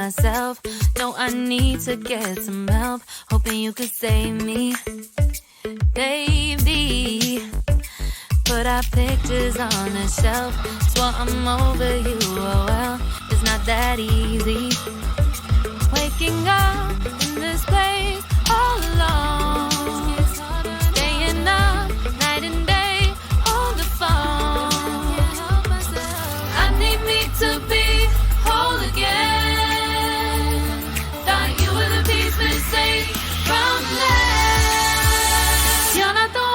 myself. No, I need to get some help. Hoping you could save me, baby. Put our pictures on the shelf. Swore I'm over you, oh well, it's not that easy. Waking up in this place all alone, staying up night and day on the phone. I need me to be whole again. Thought you were the piece missing from that. You're not the one.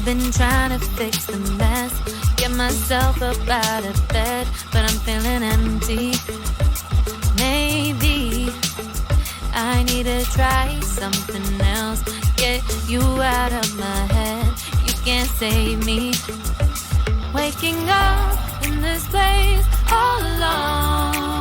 Been trying to fix the mess, get myself up out of bed, but I'm feeling empty. Maybe I need to try something else. Get you out of my head, you can't save me. Waking up in this place all alone.